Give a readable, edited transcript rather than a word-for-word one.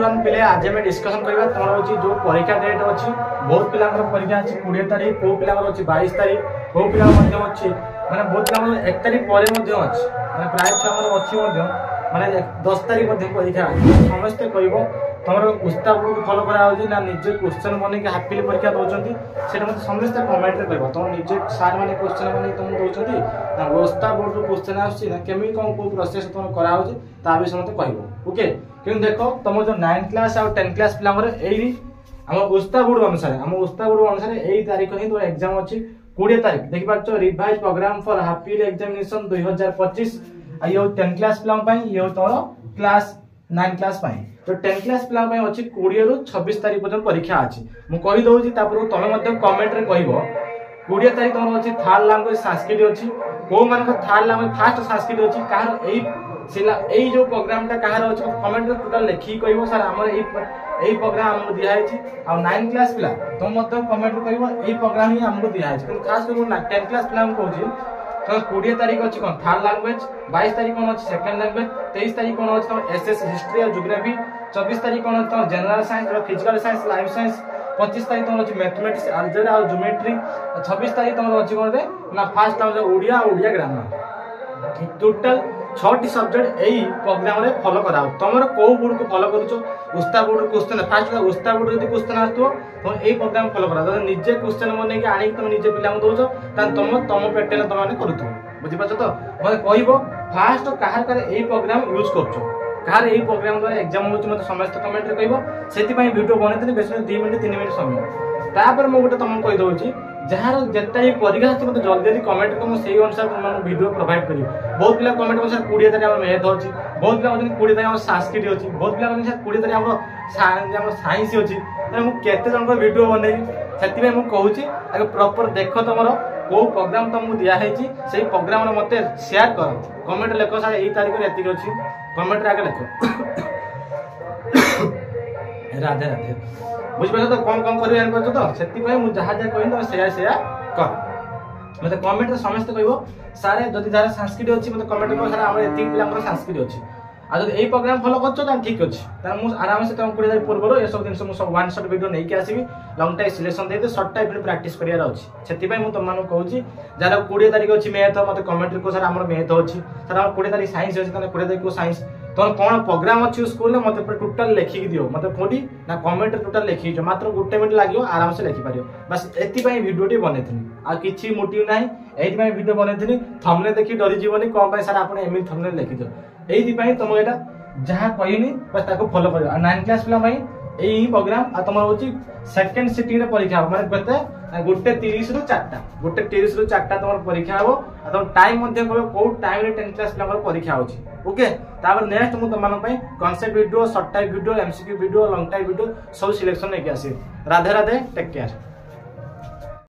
Everyone पिले आज हम डिस्कशन करबा तमर होची जो परीक्षा डेट अछि बहुत पिलांकर परीक्षा अछि 20 तारिख को पिलांकर अछि 22 तारिख को पिला मध्ये अछि माने बहुत पिलांकर 1 तारिख परे मध्ये अछि माने प्राय छमर अछि मध्ये माने 10 तारिख मध्ये परीक्षा समस्त कहबो तमर उस्ताद को फॉलो करा होची ना निजे क्वेश्चन बने के हाफिली परीक्षा दोचंती सेटा मध्ये समस्त कमेंट रे कहबो तम निजे सार माने क्वेश्चन बने तुम दोचंती ना उस्ताद बोर्ड रो क्वेश्चन आछि ना केमी कोन को प्रोसेस तुम करा होची ता भी समते कहबो ओके कि देखो तुम जो 9th क्लास और 10th क्लास पिलांगर एई हम उस्ताद बोर्ड अनुसार एई तारिख ही तो एग्जाम अछि 20 तारिख देखि पाछो revise program for half yearly examination 2025 आ यो 10th क्लास पिलांग पई यो तोर क्लास 9 क्लास पई तो 10th क्लास पिलांग पई अछि 20 रु 26 तारिख पर्यंत परीक्षा अछि मु कहि दउची तापर तमे मध्ये कमेंट रे कहिबो 20 तारिख तमर अछि थर्ड लैंग्वेज संस्कृत अछि को मान को थर्ड लैंग्वेज फर्स्ट संस्कृत अछि कार एई सिला एई जो प्रोग्राम ता कहार अछि कमेंट रे टोटल लिखि कहबो सर हमर एई प्रोग्राम हमको दिया है आ 9 क्लास पिला तुम मतलब कमेंट रे कहबो एई प्रोग्राम ही हमको दिया है तो खास कर 10 क्लास पिला हम कहूची तो 20 तारिख अछि कोन थर्ड लैंग्वेज 22 तारिख कोन अछि सेकंड लैंग्वेज 23 तारिख कोन अछि तो एसएस हिस्ट्री और ज्योग्राफी 24 तारिख कोन अछि तो जनरल साइंस और फिजिकल साइंस लाइफ साइंस 25 तारिख कोन अछि मैथमेटिक्स अलजेब्रा और ज्योमेट्री 26 तारिख कोन अछि कोन रे ना first language Odia grammar total 6टी सब्जेक्ट एई प्रोग्राम रे फॉलो कराओ तमरो को बोर्ड को फॉलो करूचो उस्ताद बोर्ड क्वेश्चन फर्स्ट उस्ताद बोर्ड यदि क्वेश्चन आस्तो तो एई प्रोग्राम फॉलो करा तो निजे क्वेश्चन बने के आनी तुम निजे पिला दोचो त तम पेटेल तुम माने करूतो बुझि पाछो तो मते कहबो फर्स्ट कहार करे एई प्रोग्राम यूज करछो कहार एई प्रोग्राम द्वारा एग्जाम होछ मते समस्त कमेंट रे कहबो सेति पई वीडियो बनेतनी बेस 2 मिनिट 3 मिनिट समय तापर मो गोटे तुम कहि दोची जहार जेता ही परीक्षा अछि मते जल्दी जल्दी कमेंट को सेही अनुसार तुम वीडियो प्रोवाइड करियो बहुत पिला कमेंट को सर 20 तारिख हमर मैथ अछि बहुत पिला कहन 20 तारिख हमर संस्कृत अछि बहुत पिला कहन सर 20 तारिख हमर साइंस अछि मु केते जन को वीडियो बनै सेति में मु कहूची आगे प्रॉपर देखो तमरो को प्रोग्राम तुमको दिया है छी सेही प्रोग्राम रे मते शेयर करो कमेंट लेखो सर एई तारिख रे एति अछि कमेंट रे आगे लेखो राधे राधे बुझ पाछो तो कौन करियो जान पाछो तो सेति पय मु जहा कहइन तो शेयर कर मते कमेंट रे समस्त कहबो सारे जदि जारा संस्कृत अछि मते कमेंट कर सारा हमर एति पिला हमर संस्कृत अछि आ जदि एई प्रोग्राम फॉलो करछो त ठीक अछि त मु आराम से तुम 20 तारिख पूर्व ए सब दिन से मु सब वन शॉट वीडियो नै के आसीबी लॉन्ग टाइम सिलेक्शन दे दे शॉर्ट टाइम प्रैक्टिस करियार अछि सेति पय मु तुम मानु कहूची जारा 20 तारिख अछि मैथ मते कमेंट को सर हमर मैथ अछि सर हमर 20 तारिख साइंस अछि तने 20 तारिख को साइंस तो कौन प्रोग्राम अच्छी स्कूल में मते टोटल लिखिक दियो मते कोडी ना कमेंट टोटल लिखि जो मात्र 1 मिनिट लागियो आराम से लिखि पारियो बस एति पई वीडियोटी बनेथिनी आ किछि मोटिव नाही एति पई वीडियो बनेथिनी थंबनेल देखि डरि जीवनी कोन पई सर आपण एमि थंबनेल लिखि दियो एति पई तुम एटा जहा कहिनी बस ताको फॉलो करियो आ 9 क्लास पिला पई एही प्रोग्राम आ तमर होची सेकंड सिटिंग रे परीक्षा माने कते 1:30 रु 4टा 1:30 रु 4टा तमर परीक्षा हबो आ तम टाइम मध्ये कहबो को टाइम रे 10 क्लास पिला परीक्षा होची ओके तापर नेक्स्ट मु तमन पई concept video short type video MCQ video long type video सब सिलेक्शन नै के आसी राधे राधे टेक केयर।